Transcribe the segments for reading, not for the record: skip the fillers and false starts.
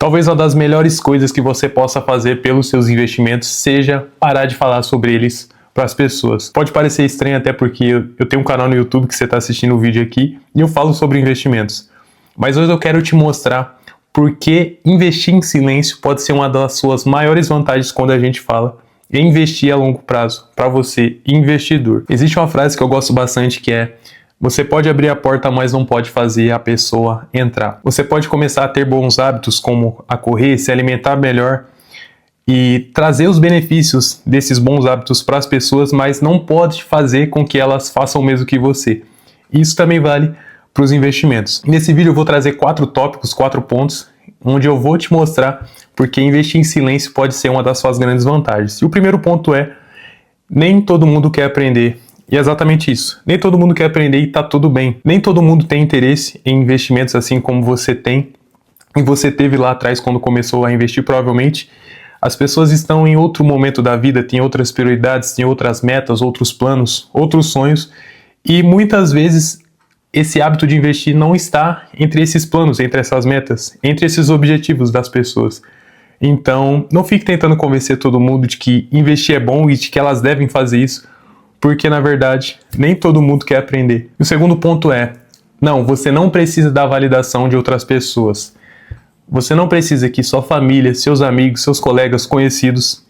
Talvez uma das melhores coisas que você possa fazer pelos seus investimentos seja parar de falar sobre eles para as pessoas. Pode parecer estranho até porque eu tenho um canal no YouTube que você está assistindo o vídeo aqui e eu falo sobre investimentos. Mas hoje eu quero te mostrar por que investir em silêncio pode ser uma das suas maiores vantagens quando a gente fala em investir a longo prazo para você, investidor. Existe uma frase que eu gosto bastante que é: você pode abrir a porta, mas não pode fazer a pessoa entrar. Você pode começar a ter bons hábitos, como a correr, se alimentar melhor e trazer os benefícios desses bons hábitos para as pessoas, mas não pode fazer com que elas façam o mesmo que você. Isso também vale para os investimentos. Nesse vídeo eu vou trazer 4 tópicos, 4 pontos, onde eu vou te mostrar porque investir em silêncio pode ser uma das suas grandes vantagens. E o primeiro ponto é: nem todo mundo quer aprender. E é exatamente isso. Nem todo mundo quer aprender e tá tudo bem. Nem todo mundo tem interesse em investimentos assim como você tem e você teve lá atrás quando começou a investir. Provavelmente as pessoas estão em outro momento da vida, têm outras prioridades, têm outras metas, outros planos, outros sonhos, e muitas vezes esse hábito de investir não está entre esses planos, entre essas metas, entre esses objetivos das pessoas. Então, não fique tentando convencer todo mundo de que investir é bom e de que elas devem fazer isso, porque, na verdade, nem todo mundo quer aprender. E o segundo ponto é: não, você não precisa da validação de outras pessoas. Você não precisa que sua família, seus amigos, seus colegas, conhecidos,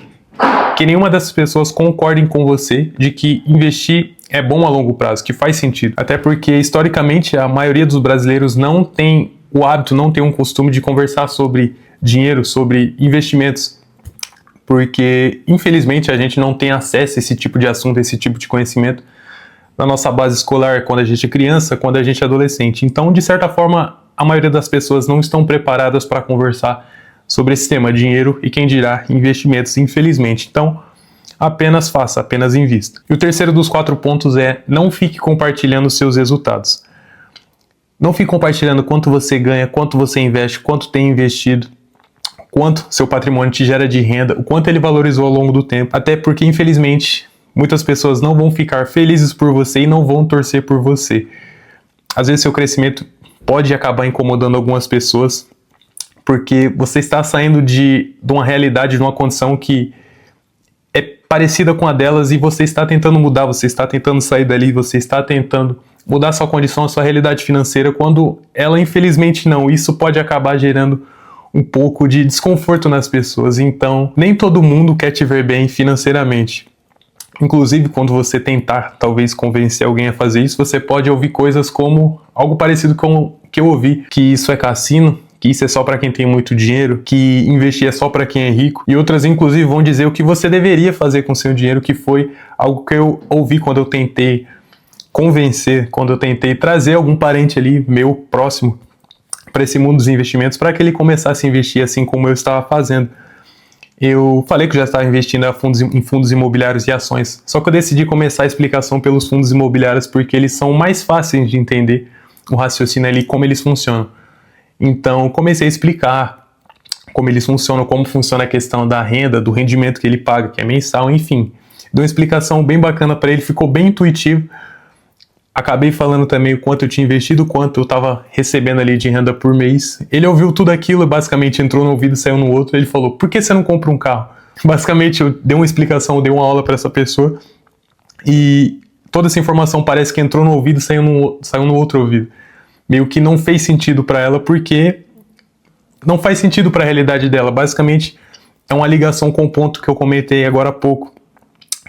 que nenhuma dessas pessoas concordem com você de que investir é bom a longo prazo, que faz sentido. Até porque, historicamente, a maioria dos brasileiros não tem o hábito, não tem um costume de conversar sobre dinheiro, sobre investimentos, porque infelizmente a gente não tem acesso a esse tipo de assunto, esse tipo de conhecimento na nossa base escolar, quando a gente é criança, quando a gente é adolescente. Então, de certa forma, a maioria das pessoas não estão preparadas para conversar sobre esse tema, dinheiro e, quem dirá, investimentos, infelizmente. Então, apenas faça, apenas invista. E o terceiro dos 4 pontos é: não fique compartilhando seus resultados. Não fique compartilhando quanto você ganha, quanto você investe, quanto tem investido, quanto seu patrimônio te gera de renda, o quanto ele valorizou ao longo do tempo. Até porque, infelizmente, muitas pessoas não vão ficar felizes por você e não vão torcer por você. Às vezes seu crescimento pode acabar incomodando algumas pessoas, porque você está saindo de uma realidade, de uma condição que é parecida com a delas e você está tentando mudar, você está tentando sair dali, você está tentando mudar sua condição, a sua realidade financeira, quando ela infelizmente não. Isso pode acabar gerando um pouco de desconforto nas pessoas. Então, nem todo mundo quer te ver bem financeiramente. Inclusive, quando você tentar, talvez, convencer alguém a fazer isso, você pode ouvir coisas como algo parecido com o que eu ouvi, que isso é cassino, que isso é só para quem tem muito dinheiro, que investir é só para quem é rico, e outras, inclusive, vão dizer o que você deveria fazer com seu dinheiro, que foi algo que eu ouvi quando eu tentei convencer, quando eu tentei trazer algum parente ali, meu, próximo, para esse mundo dos investimentos, para que ele começasse a investir assim como eu estava fazendo. Eu falei que eu já estava investindo em fundos imobiliários e ações, só que eu decidi começar a explicação pelos fundos imobiliários porque eles são mais fáceis de entender o raciocínio ali, como eles funcionam. Então, comecei a explicar como eles funcionam, como funciona a questão da renda, do rendimento que ele paga, que é mensal, enfim. Dei uma explicação bem bacana para ele, ficou bem intuitivo. Acabei falando também o quanto eu tinha investido, o quanto eu estava recebendo ali de renda por mês. Ele ouviu tudo aquilo, basicamente entrou no ouvido e saiu no outro. Ele falou: por que você não compra um carro? Basicamente eu dei uma explicação, eu dei uma aula para essa pessoa e toda essa informação parece que entrou no ouvido e saiu no outro ouvido. Meio que não fez sentido para ela, porque não faz sentido para a realidade dela. Basicamente é uma ligação com o ponto que eu comentei agora há pouco,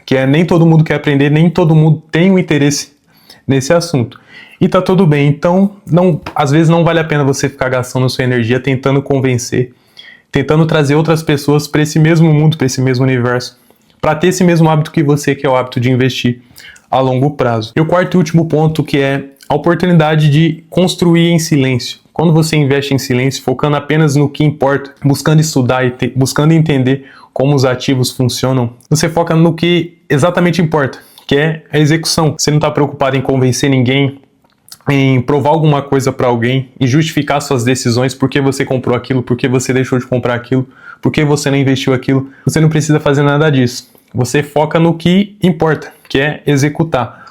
que é: nem todo mundo quer aprender, nem todo mundo tem o interesse nesse assunto. E tá tudo bem. Então, às vezes não vale a pena você ficar gastando sua energia tentando convencer, tentando trazer outras pessoas para esse mesmo mundo, para esse mesmo universo, para ter esse mesmo hábito que você, que é o hábito de investir a longo prazo. E o quarto e último ponto, que é a oportunidade de construir em silêncio. Quando você investe em silêncio, focando apenas no que importa, buscando estudar e buscando entender como os ativos funcionam, você foca no que exatamente importa, que é a execução. Você não está preocupado em convencer ninguém, em provar alguma coisa para alguém, em justificar suas decisões, por que você comprou aquilo, por que você deixou de comprar aquilo, por que você não investiu aquilo. Você não precisa fazer nada disso. Você foca no que importa, que é executar.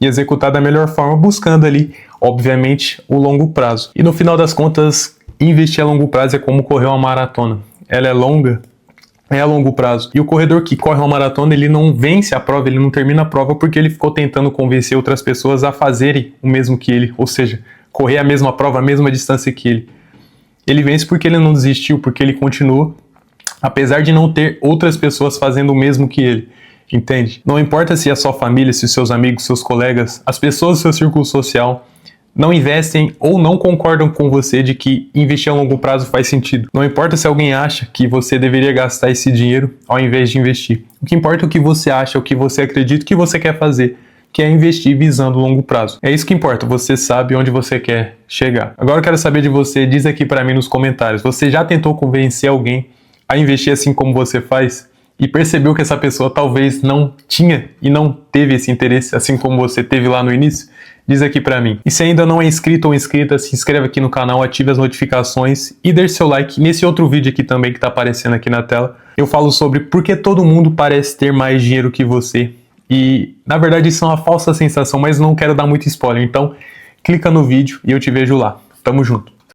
E executar da melhor forma, buscando ali, obviamente, o longo prazo. E no final das contas, investir a longo prazo é como correr uma maratona. Ela é longa, é a longo prazo. E o corredor que corre uma maratona, ele não vence a prova, ele não termina a prova porque ele ficou tentando convencer outras pessoas a fazerem o mesmo que ele, ou seja, correr a mesma prova, a mesma distância que ele. Ele vence porque ele não desistiu, porque ele continuou, apesar de não ter outras pessoas fazendo o mesmo que ele. Entende? Não importa se é a sua família, se os seus amigos, seus colegas, as pessoas do seu círculo social não investem ou não concordam com você de que investir a longo prazo faz sentido. Não importa se alguém acha que você deveria gastar esse dinheiro ao invés de investir. O que importa é o que você acha, o que você acredita, o que você quer fazer, que é investir visando o longo prazo. É isso que importa, você sabe onde você quer chegar. Agora eu quero saber de você, diz aqui para mim nos comentários, você já tentou convencer alguém a investir assim como você faz? E percebeu que essa pessoa talvez não tinha e não teve esse interesse, assim como você teve lá no início? Diz aqui pra mim. E se ainda não é inscrito ou inscrita, se inscreve aqui no canal, ative as notificações e deixe seu like nesse outro vídeo aqui também que tá aparecendo aqui na tela. Eu falo sobre por que todo mundo parece ter mais dinheiro que você. E, na verdade, isso é uma falsa sensação, mas não quero dar muito spoiler. Então, clica no vídeo e eu te vejo lá. Tamo junto.